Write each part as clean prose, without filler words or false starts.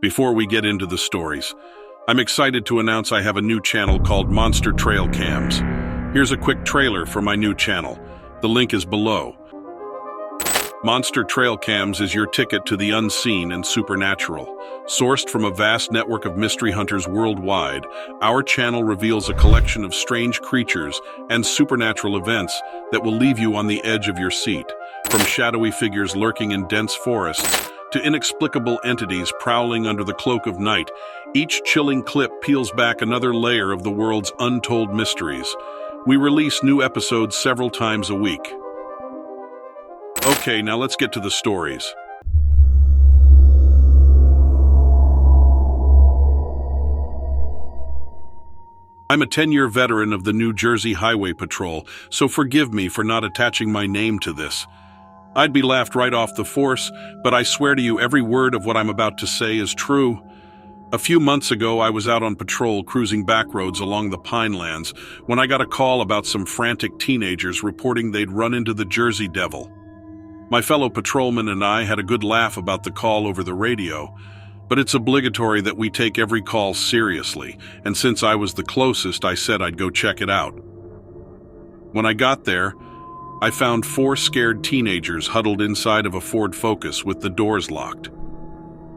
Before we get into the stories, I'm excited to announce I have a new channel called Monster Trail Cams. Here's a quick trailer for my new channel. The link is below. Monster Trail Cams is your ticket to the unseen and supernatural. Sourced from a vast network of mystery hunters worldwide, our channel reveals a collection of strange creatures and supernatural events that will leave you on the edge of your seat. From shadowy figures lurking in dense forests to inexplicable entities prowling under the cloak of night, each chilling clip peels back another layer of the world's untold mysteries. We release new episodes several times a week. Okay, now let's get to the stories. I'm a 10-year veteran of the New Jersey Highway Patrol, so forgive me for not attaching my name to this. I'd be laughed right off the force, but I swear to you every word of what I'm about to say is true. A few months ago, I was out on patrol cruising back roads along the Pinelands when I got a call about some frantic teenagers reporting they'd run into the Jersey Devil. My fellow patrolman and I had a good laugh about the call over the radio, but it's obligatory that we take every call seriously, and since I was the closest, I said I'd go check it out. When I got there, I found 4 scared teenagers huddled inside of a Ford Focus with the doors locked.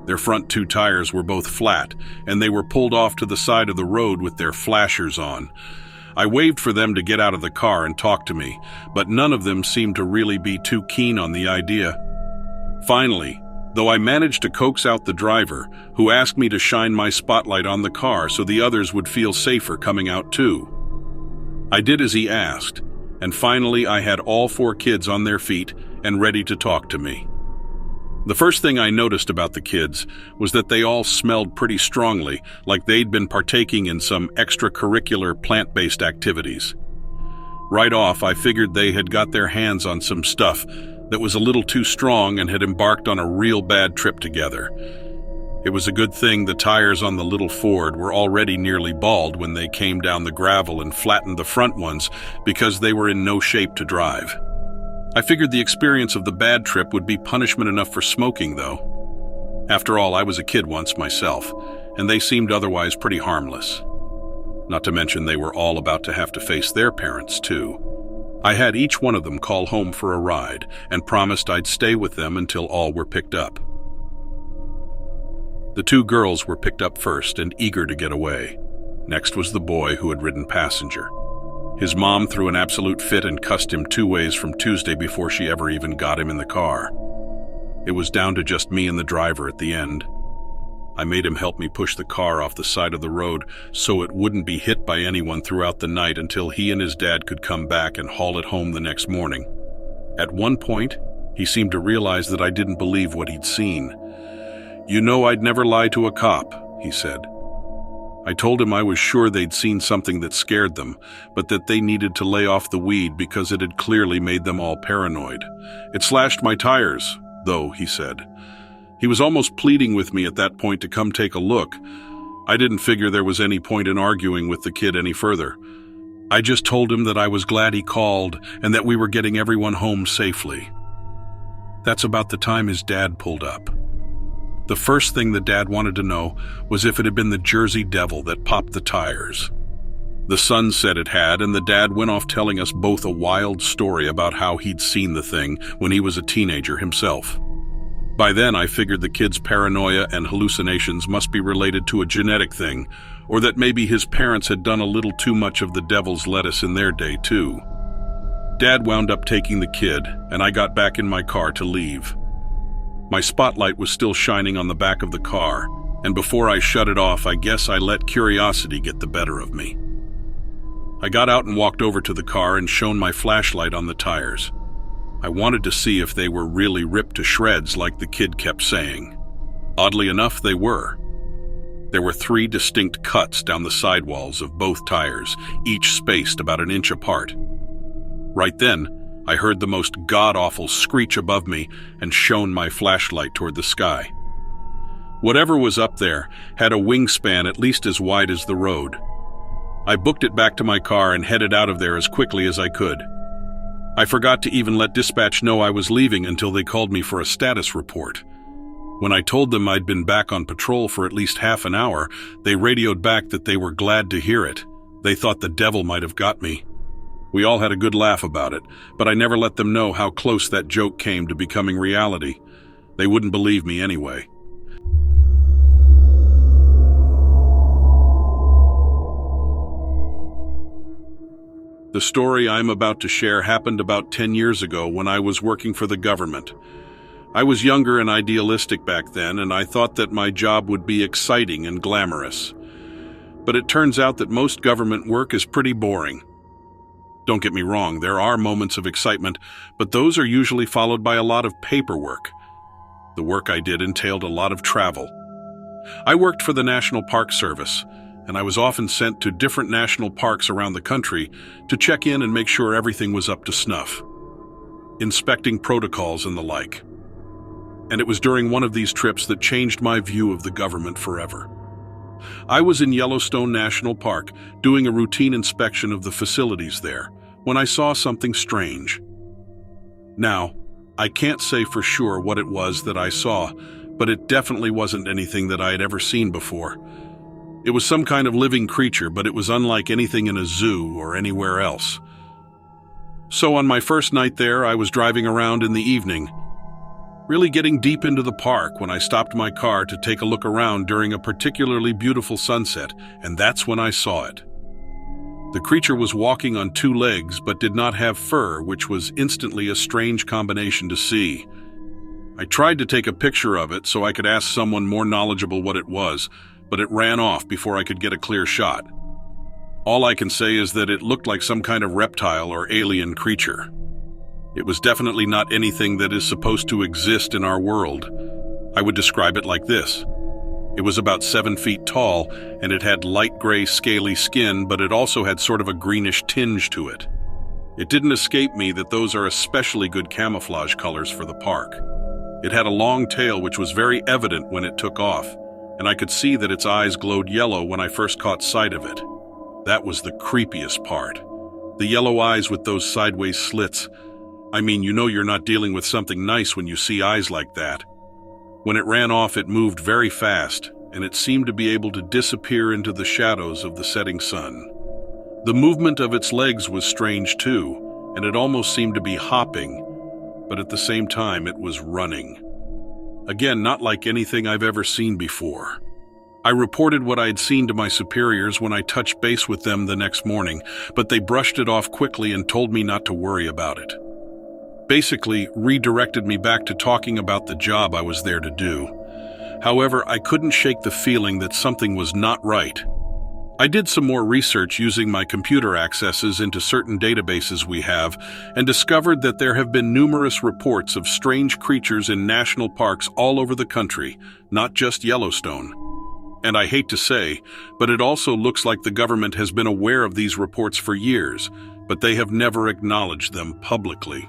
Their front 2 tires were both flat, and they were pulled off to the side of the road with their flashers on. I waved for them to get out of the car and talk to me, but none of them seemed to really be too keen on the idea. Finally, though I managed to coax out the driver, who asked me to shine my spotlight on the car so the others would feel safer coming out too. I did as he asked, and finally I had all 4 kids on their feet and ready to talk to me. The first thing I noticed about the kids was that they all smelled pretty strongly, like they'd been partaking in some extracurricular plant-based activities. Right off, I figured they had got their hands on some stuff that was a little too strong and had embarked on a real bad trip together. It was a good thing the tires on the little Ford were already nearly bald when they came down the gravel and flattened the front ones because they were in no shape to drive. I figured the experience of the bad trip would be punishment enough for smoking, though. After all, I was a kid once myself, and they seemed otherwise pretty harmless. Not to mention they were all about to have to face their parents, too. I had each one of them call home for a ride and promised I'd stay with them until all were picked up. The 2 girls were picked up first and eager to get away. Next was the boy who had ridden passenger. His mom threw an absolute fit and cussed him 2 ways from Tuesday before she ever even got him in the car. It was down to just me and the driver at the end. I made him help me push the car off the side of the road so it wouldn't be hit by anyone throughout the night until he and his dad could come back and haul it home the next morning. At one point, he seemed to realize that I didn't believe what he'd seen. "You know I'd never lie to a cop," he said. I told him I was sure they'd seen something that scared them, but that they needed to lay off the weed because it had clearly made them all paranoid. "It slashed my tires, though," he said. He was almost pleading with me at that point to come take a look. I didn't figure there was any point in arguing with the kid any further. I just told him that I was glad he called and that we were getting everyone home safely. That's about the time his dad pulled up. The first thing the dad wanted to know was if it had been the Jersey Devil that popped the tires. The son said it had, and the dad went off telling us both a wild story about how he'd seen the thing when he was a teenager himself. By then, I figured the kid's paranoia and hallucinations must be related to a genetic thing, or that maybe his parents had done a little too much of the devil's lettuce in their day, too. Dad wound up taking the kid, and I got back in my car to leave. My spotlight was still shining on the back of the car, and before I shut it off, I guess I let curiosity get the better of me. I got out and walked over to the car and shone my flashlight on the tires. I wanted to see if they were really ripped to shreds like the kid kept saying. Oddly enough, they were. There were 3 distinct cuts down the sidewalls of both tires, each spaced about an inch apart. Right then, I heard the most god-awful screech above me and shone my flashlight toward the sky. Whatever was up there had a wingspan at least as wide as the road. I booked it back to my car and headed out of there as quickly as I could. I forgot to even let dispatch know I was leaving until they called me for a status report. When I told them I'd been back on patrol for at least half an hour, they radioed back that they were glad to hear it. They thought the devil might have got me. We all had a good laugh about it, but I never let them know how close that joke came to becoming reality. They wouldn't believe me anyway. The story I'm about to share happened about 10 years ago when I was working for the government. I was younger and idealistic back then, and I thought that my job would be exciting and glamorous. But it turns out that most government work is pretty boring. Don't get me wrong, there are moments of excitement, but those are usually followed by a lot of paperwork. The work I did entailed a lot of travel. I worked for the National Park Service, and I was often sent to different national parks around the country to check in and make sure everything was up to snuff, inspecting protocols and the like. And it was during one of these trips that changed my view of the government forever. I was in Yellowstone National Park doing a routine inspection of the facilities there when I saw something strange. Now, I can't say for sure what it was that I saw, but it definitely wasn't anything that I had ever seen before. It was some kind of living creature, but it was unlike anything in a zoo or anywhere else. So on my first night there, I was driving around in the evening, really getting deep into the park when I stopped my car to take a look around during a particularly beautiful sunset, and that's when I saw it. The creature was walking on two legs but did not have fur, which was instantly a strange combination to see. I tried to take a picture of it so I could ask someone more knowledgeable what it was, but it ran off before I could get a clear shot. All I can say is that it looked like some kind of reptile or alien creature. It was definitely not anything that is supposed to exist in our world. I would describe it like this. It was about 7 feet tall, and it had light gray scaly skin, but it also had sort of a greenish tinge to it. It didn't escape me that those are especially good camouflage colors for the park. It had a long tail which was very evident when it took off, and I could see that its eyes glowed yellow when I first caught sight of it. That was the creepiest part. The yellow eyes with those sideways slits. I mean, you know you're not dealing with something nice when you see eyes like that. When it ran off, it moved very fast, and it seemed to be able to disappear into the shadows of the setting sun. The movement of its legs was strange too, and it almost seemed to be hopping, but at the same time it was running. Again, not like anything I've ever seen before. I reported what I had seen to my superiors when I touched base with them the next morning, but they brushed it off quickly and told me not to worry about it. Basically, redirected me back to talking about the job I was there to do. However, I couldn't shake the feeling that something was not right. I did some more research using my computer accesses into certain databases we have and discovered that there have been numerous reports of strange creatures in national parks all over the country, not just Yellowstone. And I hate to say, but it also looks like the government has been aware of these reports for years, but they have never acknowledged them publicly.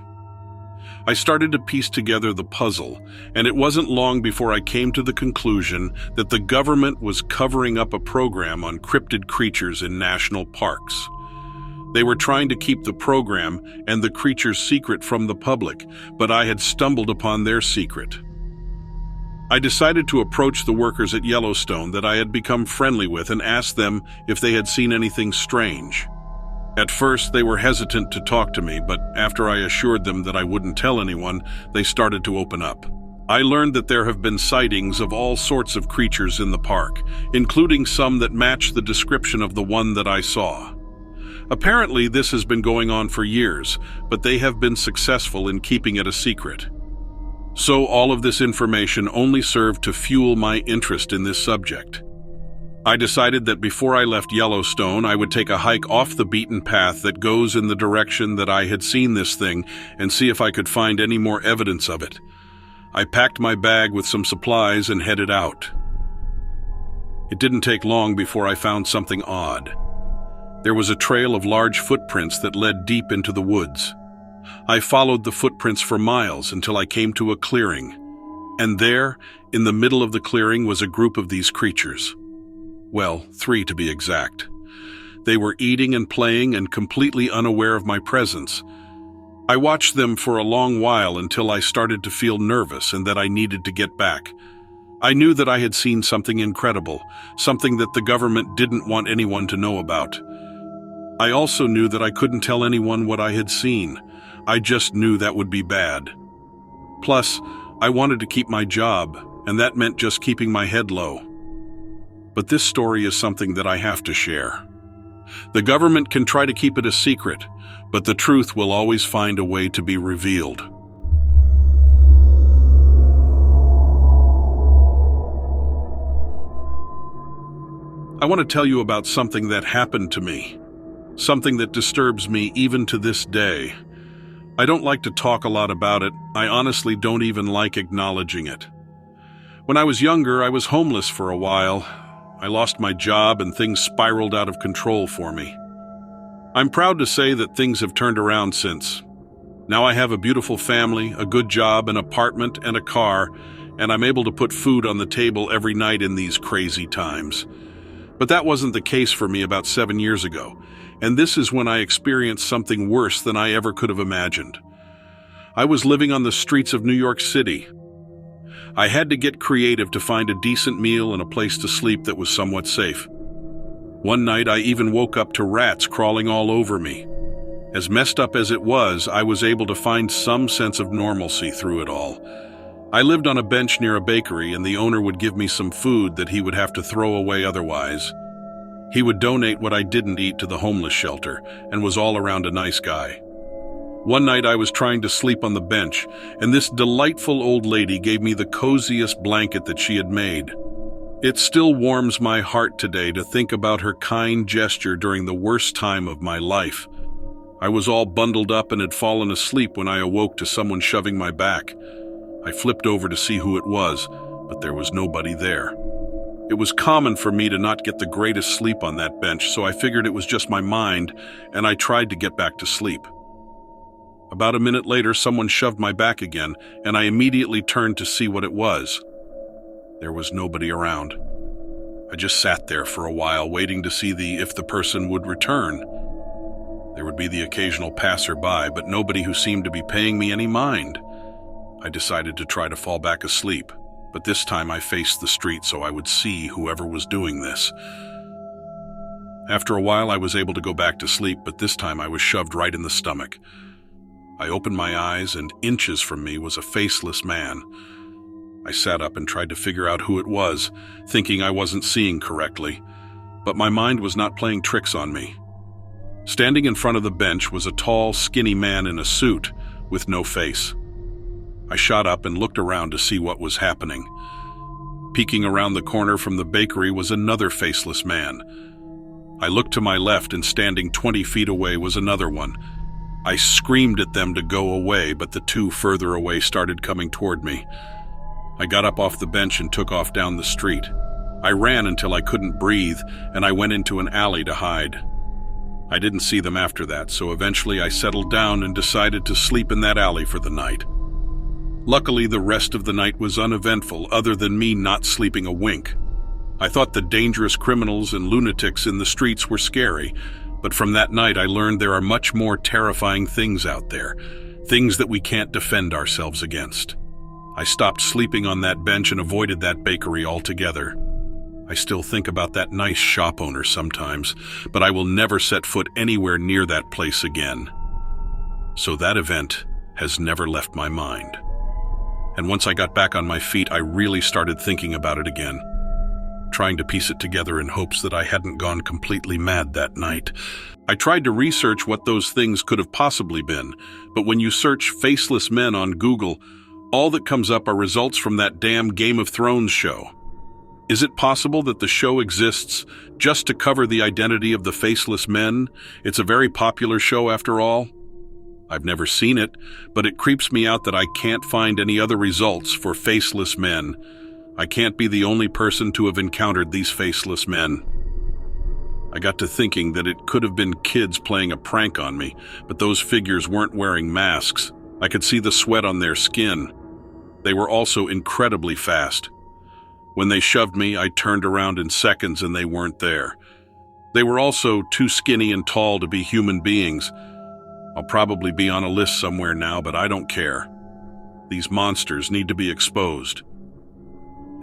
I started to piece together the puzzle, and it wasn't long before I came to the conclusion that the government was covering up a program on cryptid creatures in national parks. They were trying to keep the program and the creatures secret from the public, but I had stumbled upon their secret. I decided to approach the workers at Yellowstone that I had become friendly with and ask them if they had seen anything strange. At first, they were hesitant to talk to me, but after I assured them that I wouldn't tell anyone, they started to open up. I learned that there have been sightings of all sorts of creatures in the park, including some that match the description of the one that I saw. Apparently, this has been going on for years, but they have been successful in keeping it a secret. So all of this information only served to fuel my interest in this subject. I decided that before I left Yellowstone, I would take a hike off the beaten path that goes in the direction that I had seen this thing and see if I could find any more evidence of it. I packed my bag with some supplies and headed out. It didn't take long before I found something odd. There was a trail of large footprints that led deep into the woods. I followed the footprints for miles until I came to a clearing, and there, in the middle of the clearing, was a group of these creatures. Well, 3 to be exact. They were eating and playing and completely unaware of my presence. I watched them for a long while until I started to feel nervous and that I needed to get back. I knew that I had seen something incredible, something that the government didn't want anyone to know about. I also knew that I couldn't tell anyone what I had seen. I just knew that would be bad. Plus, I wanted to keep my job, and that meant just keeping my head low. But this story is something that I have to share. The government can try to keep it a secret, but the truth will always find a way to be revealed. I want to tell you about something that happened to me, something that disturbs me even to this day. I don't like to talk a lot about it. I honestly don't even like acknowledging it. When I was younger, I was homeless for a while. I lost my job and things spiraled out of control for me. I'm proud to say that things have turned around since. Now I have a beautiful family, a good job, an apartment, and a car, and I'm able to put food on the table every night in these crazy times. But that wasn't the case for me about 7 years ago, and this is when I experienced something worse than I ever could have imagined. I was living on the streets of New York City. I had to get creative to find a decent meal and a place to sleep that was somewhat safe. One night I even woke up to rats crawling all over me. As messed up as it was, I was able to find some sense of normalcy through it all. I lived on a bench near a bakery, and the owner would give me some food that he would have to throw away otherwise. He would donate what I didn't eat to the homeless shelter and was all around a nice guy. One night I was trying to sleep on the bench, and this delightful old lady gave me the coziest blanket that she had made. It still warms my heart today to think about her kind gesture during the worst time of my life. I was all bundled up and had fallen asleep when I awoke to someone shoving my back. I flipped over to see who it was, but there was nobody there. It was common for me to not get the greatest sleep on that bench, so I figured it was just my mind, and I tried to get back to sleep. About a minute later, someone shoved my back again, and I immediately turned to see what it was. There was nobody around. I just sat there for a while, waiting to see if the person would return. There would be the occasional passerby, but nobody who seemed to be paying me any mind. I decided to try to fall back asleep, but this time I faced the street so I would see whoever was doing this. After a while, I was able to go back to sleep, but this time I was shoved right in the stomach. I opened my eyes, and inches from me was a faceless man. I sat up and tried to figure out who it was, thinking I wasn't seeing correctly, but my mind was not playing tricks on me. Standing in front of the bench was a tall, skinny man in a suit with no face. I shot up and looked around to see what was happening. Peeking around the corner from the bakery was another faceless man. I looked to my left, and standing 20 feet away was another one. I screamed at them to go away, but the two further away started coming toward me. I got up off the bench and took off down the street. I ran until I couldn't breathe, and I went into an alley to hide. I didn't see them after that, so eventually I settled down and decided to sleep in that alley for the night. Luckily, the rest of the night was uneventful, other than me not sleeping a wink. I thought the dangerous criminals and lunatics in the streets were scary, but from that night I learned there are much more terrifying things out there, things that we can't defend ourselves against. I stopped sleeping on that bench and avoided that bakery altogether. I still think about that nice shop owner sometimes, but I will never set foot anywhere near that place again. So that event has never left my mind. And once I got back on my feet, I really started thinking about it again, trying to piece it together in hopes that I hadn't gone completely mad that night. I tried to research what those things could have possibly been, but when you search faceless men on Google, all that comes up are results from that damn Game of Thrones show. Is it possible that the show exists just to cover the identity of the faceless men? It's a very popular show after all. I've never seen it, but it creeps me out that I can't find any other results for faceless men. I can't be the only person to have encountered these faceless men. I got to thinking that it could have been kids playing a prank on me, but those figures weren't wearing masks. I could see the sweat on their skin. They were also incredibly fast. When they shoved me, I turned around in seconds and they weren't there. They were also too skinny and tall to be human beings. I'll probably be on a list somewhere now, but I don't care. These monsters need to be exposed.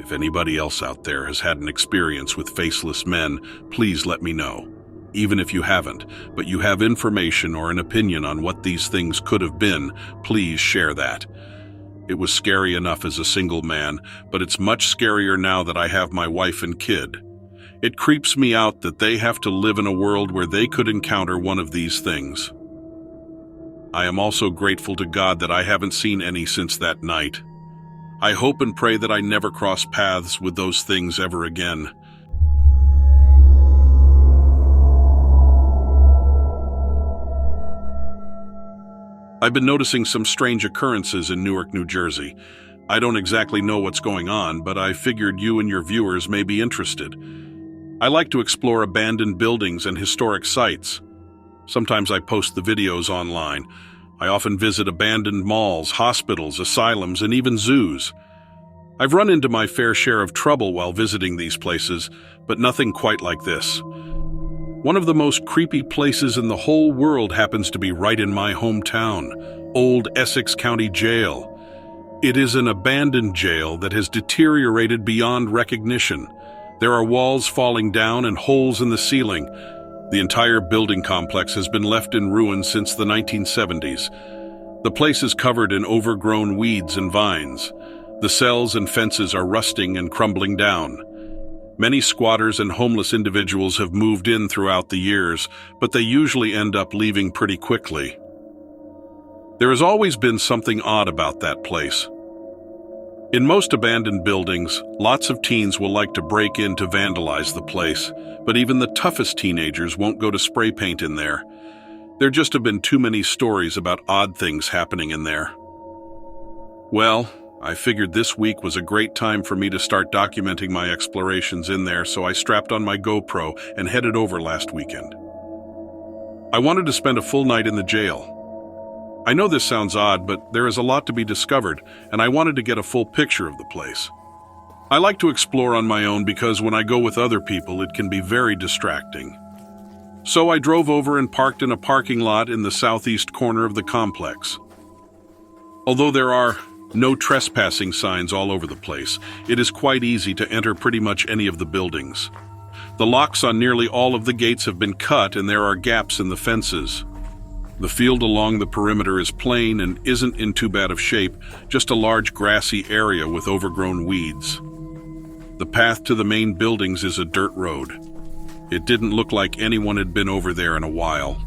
If anybody else out there has had an experience with faceless men, please let me know. Even if you haven't, but you have information or an opinion on what these things could have been, please share that. It was scary enough as a single man, but it's much scarier now that I have my wife and kid. It creeps me out that they have to live in a world where they could encounter one of these things. I am also grateful to God that I haven't seen any since that night. I hope and pray that I never cross paths with those things ever again. I've been noticing some strange occurrences in Newark, New Jersey. I don't exactly know what's going on, but I figured you and your viewers may be interested. I like to explore abandoned buildings and historic sites. Sometimes I post the videos online. I often visit abandoned malls, hospitals, asylums, and even zoos. I've run into my fair share of trouble while visiting these places, but nothing quite like this. One of the most creepy places in the whole world happens to be right in my hometown, Old Essex County Jail. It is an abandoned jail that has deteriorated beyond recognition. There are walls falling down and holes in the ceiling. The entire building complex has been left in ruins since the 1970s. The place is covered in overgrown weeds and vines. The cells and fences are rusting and crumbling down. Many squatters and homeless individuals have moved in throughout the years, but they usually end up leaving pretty quickly. There has always been something odd about that place. In most abandoned buildings, lots of teens will like to break in to vandalize the place, but even the toughest teenagers won't go to spray paint in there. There just have been too many stories about odd things happening in there. Well, I figured this week was a great time for me to start documenting my explorations in there, so I strapped on my GoPro and headed over last weekend. I wanted to spend a full night in the jail. I know this sounds odd, but there is a lot to be discovered, and I wanted to get a full picture of the place. I like to explore on my own because when I go with other people, it can be very distracting. So I drove over and parked in a parking lot in the southeast corner of the complex. Although there are no trespassing signs all over the place, it is quite easy to enter pretty much any of the buildings. The locks on nearly all of the gates have been cut, and there are gaps in the fences. The field along the perimeter is plain and isn't in too bad of shape, just a large grassy area with overgrown weeds. The path to the main buildings is a dirt road. It didn't look like anyone had been over there in a while.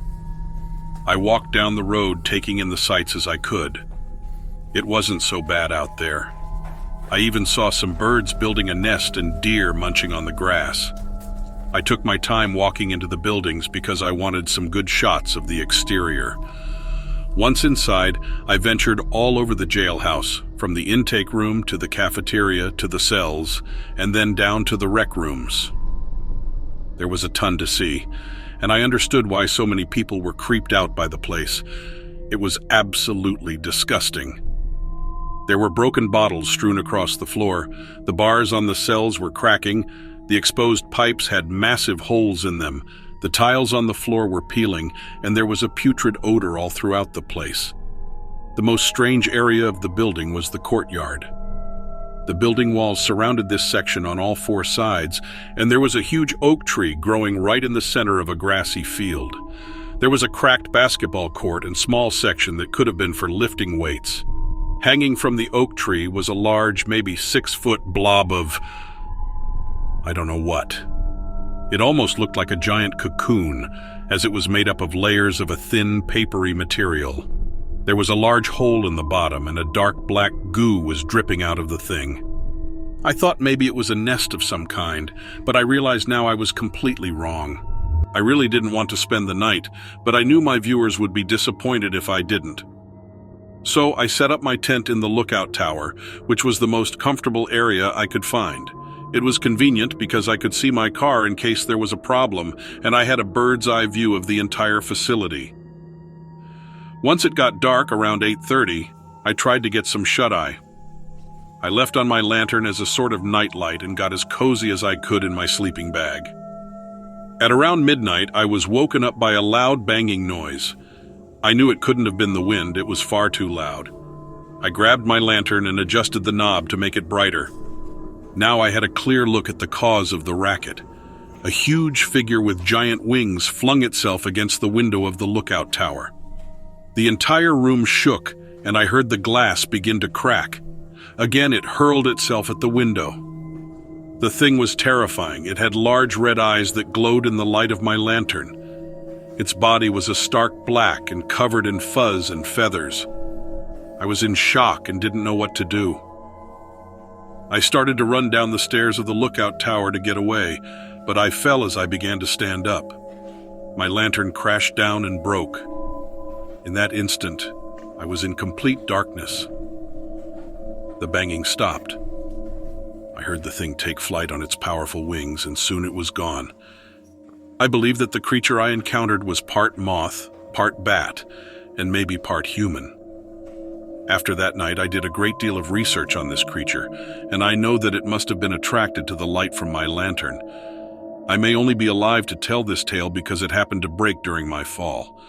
I walked down the road, taking in the sights as I could. It wasn't so bad out there. I even saw some birds building a nest and deer munching on the grass. I took my time walking into the buildings because I wanted some good shots of the exterior. Once inside, I ventured all over the jailhouse, from the intake room to the cafeteria to the cells, and then down to the rec rooms. There was a ton to see, and I understood why so many people were creeped out by the place. It was absolutely disgusting. There were broken bottles strewn across the floor. The bars on the cells were cracking. The exposed pipes had massive holes in them. The tiles on the floor were peeling, and there was a putrid odor all throughout the place. The most strange area of the building was the courtyard. The building walls surrounded this section on all four sides, and there was a huge oak tree growing right in the center of a grassy field. There was a cracked basketball court and small section that could have been for lifting weights. Hanging from the oak tree was a large, maybe 6-foot blob of I don't know what. It almost looked like a giant cocoon, as it was made up of layers of a thin, papery material. There was a large hole in the bottom, and a dark black goo was dripping out of the thing. I thought maybe it was a nest of some kind, but I realized now I was completely wrong. I really didn't want to spend the night, but I knew my viewers would be disappointed if I didn't. So I set up my tent in the lookout tower, which was the most comfortable area I could find. It was convenient because I could see my car in case there was a problem, and I had a bird's eye view of the entire facility. Once it got dark around 8:30, I tried to get some shut-eye. I left on my lantern as a sort of nightlight and got as cozy as I could in my sleeping bag. At around midnight, I was woken up by a loud banging noise. I knew it couldn't have been the wind, it was far too loud. I grabbed my lantern and adjusted the knob to make it brighter. Now I had a clear look at the cause of the racket. A huge figure with giant wings flung itself against the window of the lookout tower. The entire room shook, and I heard the glass begin to crack. Again, it hurled itself at the window. The thing was terrifying. It had large red eyes that glowed in the light of my lantern. Its body was a stark black and covered in fuzz and feathers. I was in shock and didn't know what to do. I started to run down the stairs of the lookout tower to get away, but I fell as I began to stand up. My lantern crashed down and broke. In that instant, I was in complete darkness. The banging stopped. I heard the thing take flight on its powerful wings, and soon it was gone. I believe that the creature I encountered was part moth, part bat, and maybe part human. After that night, I did a great deal of research on this creature, and I know that it must have been attracted to the light from my lantern. I may only be alive to tell this tale because it happened to break during my fall.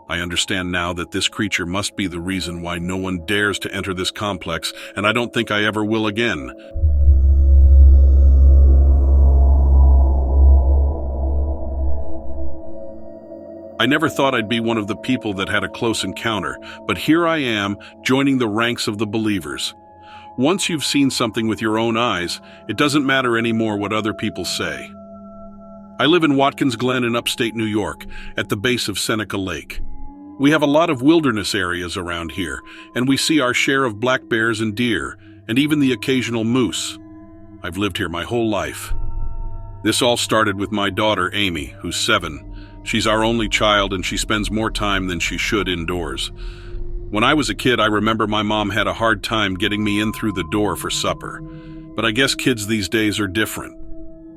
I understand now that this creature must be the reason why no one dares to enter this complex, and I don't think I ever will again. I never thought I'd be one of the people that had a close encounter, but here I am, joining the ranks of the believers. Once you've seen something with your own eyes, it doesn't matter anymore what other people say. I live in Watkins Glen in upstate New York, at the base of Seneca Lake. We have a lot of wilderness areas around here, and we see our share of black bears and deer, and even the occasional moose. I've lived here my whole life. This all started with my daughter, Amy, who's 7. She's our only child, and she spends more time than she should indoors. When I was a kid, I remember my mom had a hard time getting me in through the door for supper. But I guess kids these days are different.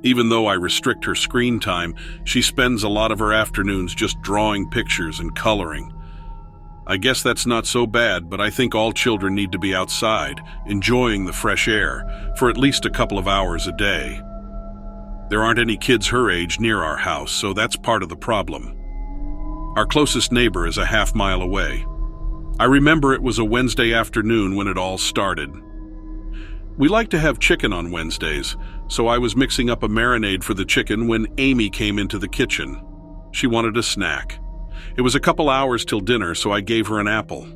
Even though I restrict her screen time, she spends a lot of her afternoons just drawing pictures and coloring. I guess that's not so bad, but I think all children need to be outside, enjoying the fresh air, for at least a couple of hours a day. There aren't any kids her age near our house, so that's part of the problem. Our closest neighbor is a half-mile away. I remember it was a Wednesday afternoon when it all started. We like to have chicken on Wednesdays, so I was mixing up a marinade for the chicken when Amy came into the kitchen. She wanted a snack. It was a couple hours till dinner, so I gave her an apple.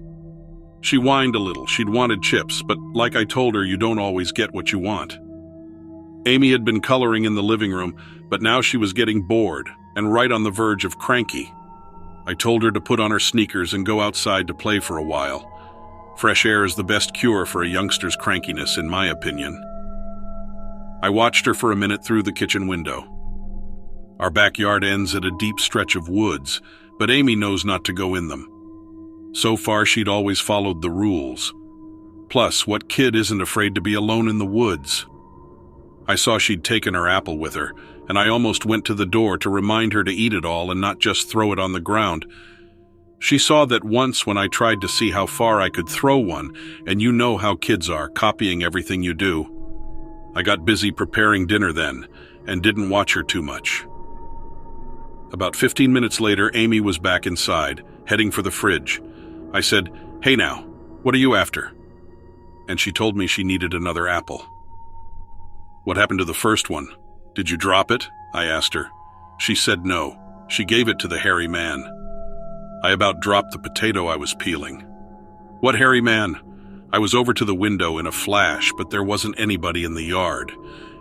She whined a little. She'd wanted chips, but like I told her, you don't always get what you want. Amy had been coloring in the living room, but now she was getting bored and right on the verge of cranky. I told her to put on her sneakers and go outside to play for a while. Fresh air is the best cure for a youngster's crankiness, in my opinion. I watched her for a minute through the kitchen window. Our backyard ends at a deep stretch of woods, but Amy knows not to go in them. So far, she'd always followed the rules. Plus, what kid isn't afraid to be alone in the woods? I saw she'd taken her apple with her, and I almost went to the door to remind her to eat it all and not just throw it on the ground. She saw that once when I tried to see how far I could throw one, and you know how kids are, copying everything you do. I got busy preparing dinner then, and didn't watch her too much. About 15 minutes later, Amy was back inside, heading for the fridge. I said, "Hey now, what are you after?" And she told me she needed another apple. "What happened to the first one? Did you drop it?" I asked her. She said no. She gave it to the hairy man. I about dropped the potato I was peeling. "What hairy man?" I was over to the window in a flash, but there wasn't anybody in the yard.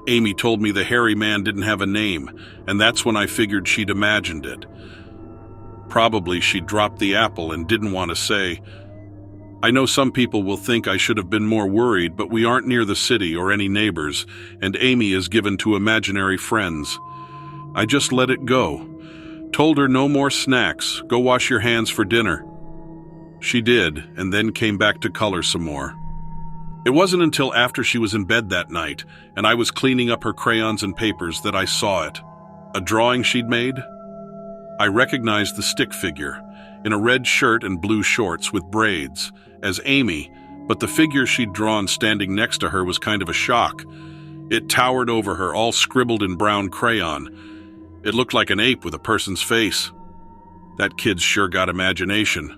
Amy told me the hairy man didn't have a name, and that's when I figured she'd imagined it. Probably she dropped the apple and didn't want to say. I know some people will think I should have been more worried, but we aren't near the city or any neighbors, and Amy is given to imaginary friends. I just let it go. Told her no more snacks, go wash your hands for dinner. She did, and then came back to color some more. It wasn't until after she was in bed that night, and I was cleaning up her crayons and papers, that I saw it. A drawing she'd made? I recognized the stick figure, in a red shirt and blue shorts with braids, as Amy, but the figure she'd drawn standing next to her was kind of a shock. It towered over her, all scribbled in brown crayon. It looked like an ape with a person's face. That kid's sure got imagination.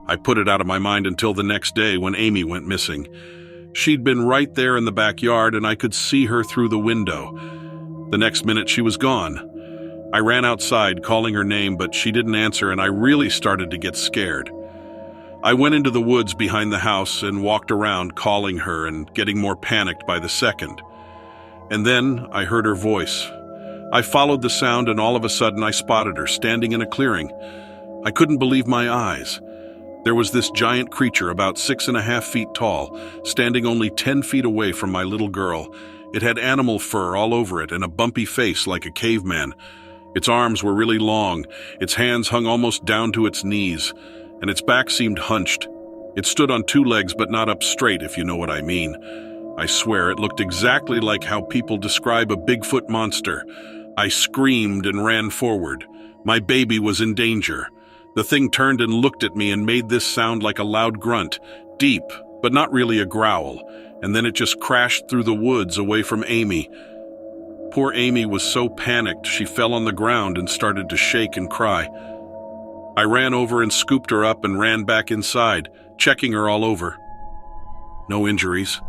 I put it out of my mind until the next day when Amy went missing. She'd been right there in the backyard, and I could see her through the window. The next minute, she was gone. I ran outside, calling her name, but she didn't answer, and I really started to get scared. I went into the woods behind the house and walked around, calling her and getting more panicked by the second. And then I heard her voice. I followed the sound, and all of a sudden I spotted her standing in a clearing. I couldn't believe my eyes. There was this giant creature about 6.5 feet tall, standing only 10 feet away from my little girl. It had animal fur all over it and a bumpy face like a caveman. Its arms were really long, its hands hung almost down to its knees, and its back seemed hunched. It stood on 2 legs but not up straight, if you know what I mean. I swear it looked exactly like how people describe a Bigfoot monster. I screamed and ran forward. My baby was in danger. The thing turned and looked at me and made this sound like a loud grunt, deep, but not really a growl, and then it just crashed through the woods away from Amy. Poor Amy was so panicked she fell on the ground and started to shake and cry. I ran over and scooped her up and ran back inside, checking her all over. No injuries.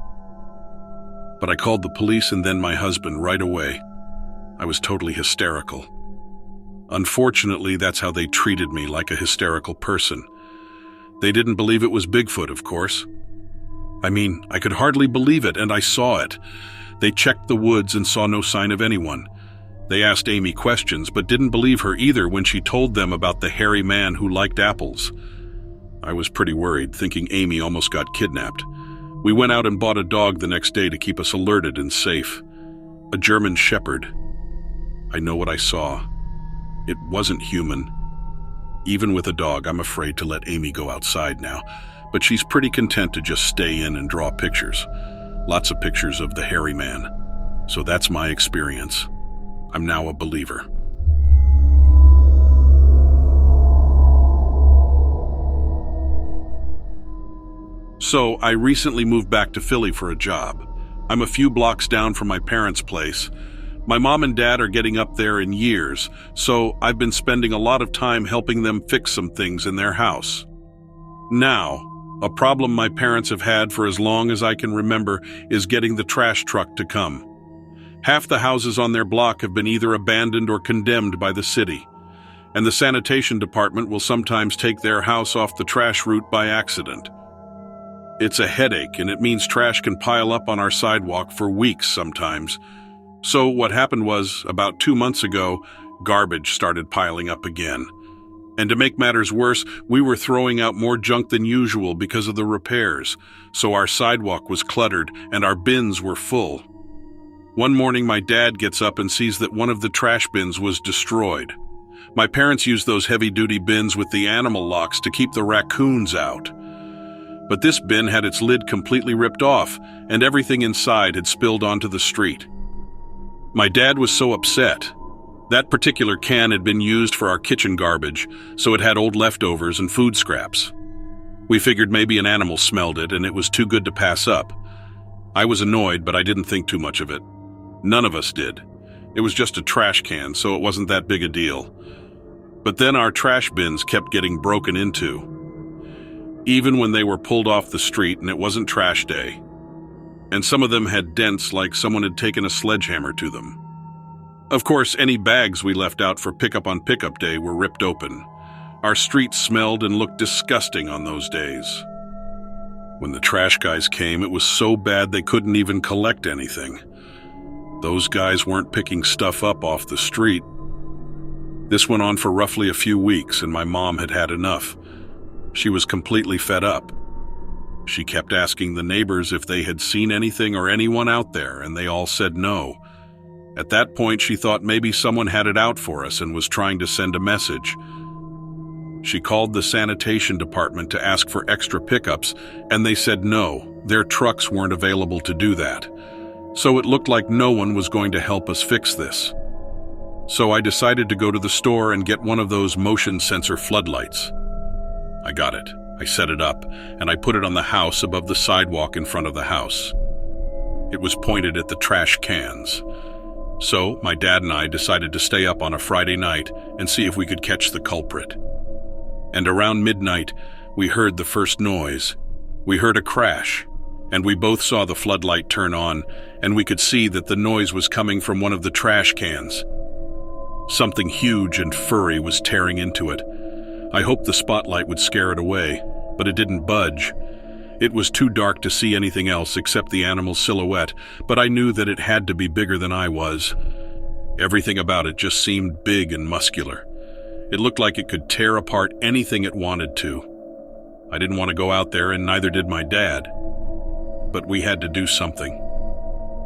But I called the police and then my husband right away. I was totally hysterical. Unfortunately, that's how they treated me, like a hysterical person. They didn't believe it was Bigfoot, of course. I mean, I could hardly believe it, and I saw it. They checked the woods and saw no sign of anyone. They asked Amy questions, but didn't believe her either when she told them about the hairy man who liked apples. I was pretty worried, thinking Amy almost got kidnapped. We went out and bought a dog the next day to keep us alerted and safe. A German Shepherd. I know what I saw. It wasn't human. Even with a dog, I'm afraid to let Amy go outside now, but she's pretty content to just stay in and draw pictures. Lots of pictures of the hairy man. So that's my experience. I'm now a believer. So, I recently moved back to Philly for a job. I'm a few blocks down from my parents' place. My mom and dad are getting up there in years, so I've been spending a lot of time helping them fix some things in their house. Now, a problem my parents have had for as long as I can remember is getting the trash truck to come. Half the houses on their block have been either abandoned or condemned by the city, and the sanitation department will sometimes take their house off the trash route by accident. It's a headache, and it means trash can pile up on our sidewalk for weeks sometimes. So what happened was, about 2 months ago, garbage started piling up again. And to make matters worse, we were throwing out more junk than usual because of the repairs, so our sidewalk was cluttered and our bins were full. One morning, my dad gets up and sees that one of the trash bins was destroyed. My parents used those heavy-duty bins with the animal locks to keep the raccoons out. But this bin had its lid completely ripped off, and everything inside had spilled onto the street. My dad was so upset. That particular can had been used for our kitchen garbage, so it had old leftovers and food scraps. We figured maybe an animal smelled it and it was too good to pass up. I was annoyed, but I didn't think too much of it. None of us did. It was just a trash can, so it wasn't that big a deal. But then our trash bins kept getting broken into, even when they were pulled off the street and it wasn't trash day. And some of them had dents like someone had taken a sledgehammer to them. Of course, any bags we left out for pickup on pickup day were ripped open. Our streets smelled and looked disgusting on those days. When the trash guys came, it was so bad they couldn't even collect anything. Those guys weren't picking stuff up off the street. This went on for roughly a few weeks, and my mom had had enough. She was completely fed up. She kept asking the neighbors if they had seen anything or anyone out there, and they all said no. At that point, she thought maybe someone had it out for us and was trying to send a message. She called the sanitation department to ask for extra pickups, and they said no, their trucks weren't available to do that. So it looked like no one was going to help us fix this. So I decided to go to the store and get one of those motion sensor floodlights. I got it. I set it up, and I put it on the house above the sidewalk in front of the house. It was pointed at the trash cans. So my dad and I decided to stay up on a Friday night and see if we could catch the culprit. And around midnight, we heard the first noise. We heard a crash, and we both saw the floodlight turn on, and we could see that the noise was coming from one of the trash cans. Something huge and furry was tearing into it. I hoped the spotlight would scare it away, but it didn't budge. It was too dark to see anything else except the animal's silhouette, but I knew that it had to be bigger than I was. Everything about it just seemed big and muscular. It looked like it could tear apart anything it wanted to. I didn't want to go out there, and neither did my dad. But we had to do something.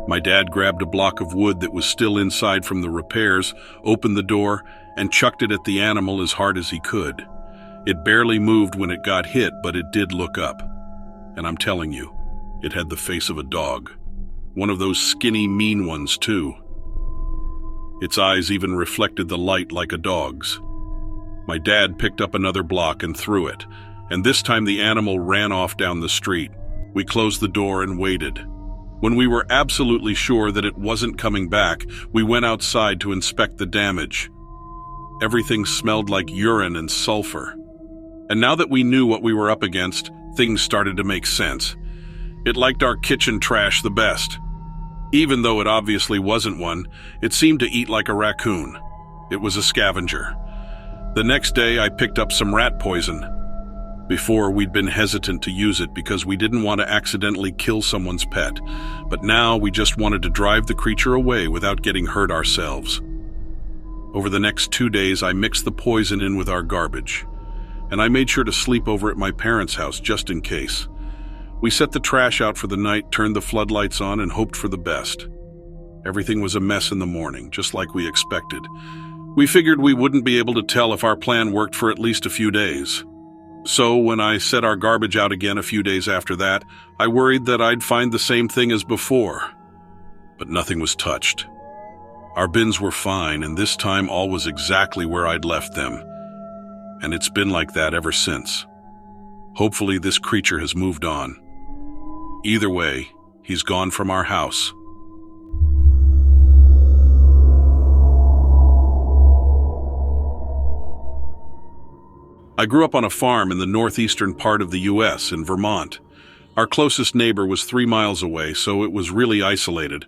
My dad grabbed a block of wood that was still inside from the repairs, opened the door, and chucked it at the animal as hard as he could. It barely moved when it got hit, but it did look up. And I'm telling you, it had the face of a dog. One of those skinny, mean ones, too. Its eyes even reflected the light like a dog's. My dad picked up another block and threw it, and this time the animal ran off down the street. We closed the door and waited. When we were absolutely sure that it wasn't coming back, we went outside to inspect the damage. Everything smelled like urine and sulfur. And now that we knew what we were up against, things started to make sense. It liked our kitchen trash the best. Even though it obviously wasn't one, it seemed to eat like a raccoon. It was a scavenger. The next day, I picked up some rat poison. Before, we'd been hesitant to use it because we didn't want to accidentally kill someone's pet, but now we just wanted to drive the creature away without getting hurt ourselves. Over the next 2 days, I mixed the poison in with our garbage, and I made sure to sleep over at my parents' house just in case. We set the trash out for the night, turned the floodlights on, and hoped for the best. Everything was a mess in the morning, just like we expected. We figured we wouldn't be able to tell if our plan worked for at least a few days. So when I set our garbage out again a few days after that, I worried that I'd find the same thing as before. But nothing was touched. Our bins were fine, and this time all was exactly where I'd left them. And it's been like that ever since. Hopefully this creature has moved on. Either way, he's gone from our house. I grew up on a farm in the northeastern part of the U.S. in Vermont. Our closest neighbor was 3 miles away, so it was really isolated.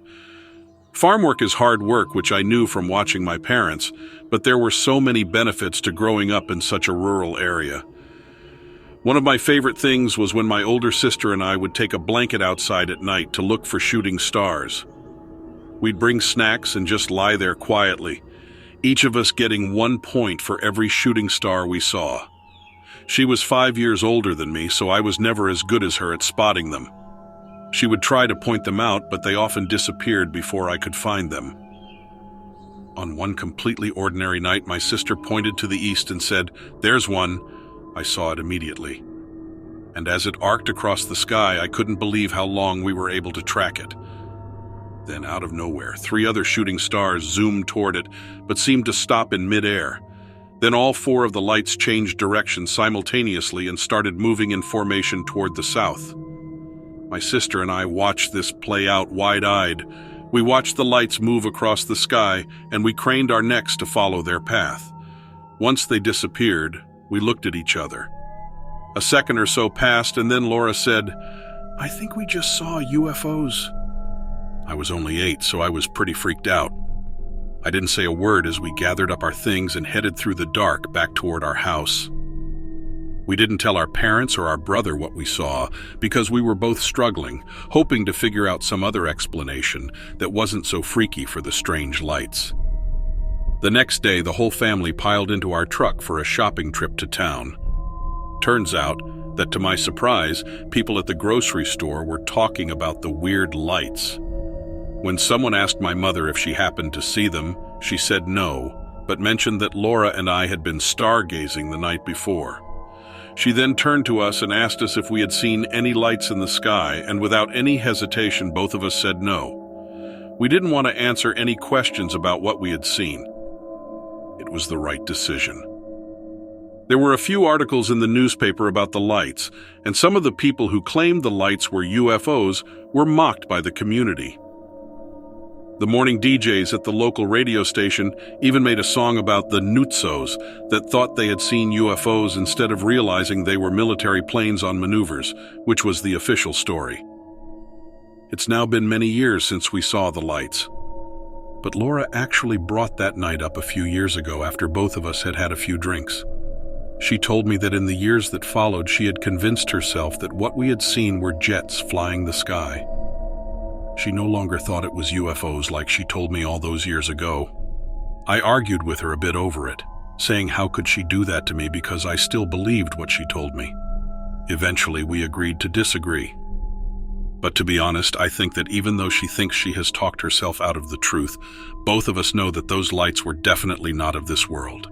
Farm work is hard work, which I knew from watching my parents, but there were so many benefits to growing up in such a rural area. One of my favorite things was when my older sister and I would take a blanket outside at night to look for shooting stars. We'd bring snacks and just lie there quietly, each of us getting 1 point for every shooting star we saw. She was 5 years older than me, so I was never as good as her at spotting them. She would try to point them out, but they often disappeared before I could find them. On one completely ordinary night, my sister pointed to the east and said, "There's one." I saw it immediately. And as it arced across the sky, I couldn't believe how long we were able to track it. Then out of nowhere, 3 other shooting stars zoomed toward it, but seemed to stop in midair. Then all 4 of the lights changed direction simultaneously and started moving in formation toward the south. My sister and I watched this play out wide-eyed. We watched the lights move across the sky, and we craned our necks to follow their path. Once they disappeared, we looked at each other. A second or so passed, and then Laura said, "I think we just saw UFOs." I was only 8, so I was pretty freaked out. I didn't say a word as we gathered up our things and headed through the dark back toward our house. We didn't tell our parents or our brother what we saw because we were both struggling, hoping to figure out some other explanation that wasn't so freaky for the strange lights. The next day, the whole family piled into our truck for a shopping trip to town. Turns out that, to my surprise, people at the grocery store were talking about the weird lights. When someone asked my mother if she happened to see them, she said no, but mentioned that Laura and I had been stargazing the night before. She then turned to us and asked us if we had seen any lights in the sky, and without any hesitation, both of us said no. We didn't want to answer any questions about what we had seen. It was the right decision. There were a few articles in the newspaper about the lights, and some of the people who claimed the lights were UFOs were mocked by the community. The morning DJs at the local radio station even made a song about the Nutsos that thought they had seen UFOs instead of realizing they were military planes on maneuvers, which was the official story. It's now been many years since we saw the lights. But Laura actually brought that night up a few years ago after both of us had had a few drinks. She told me that in the years that followed, she had convinced herself that what we had seen were jets flying the sky. She no longer thought it was UFOs like she told me all those years ago. I argued with her a bit over it, saying how could she do that to me because I still believed what she told me. Eventually, we agreed to disagree. But to be honest, I think that even though she thinks she has talked herself out of the truth, both of us know that those lights were definitely not of this world.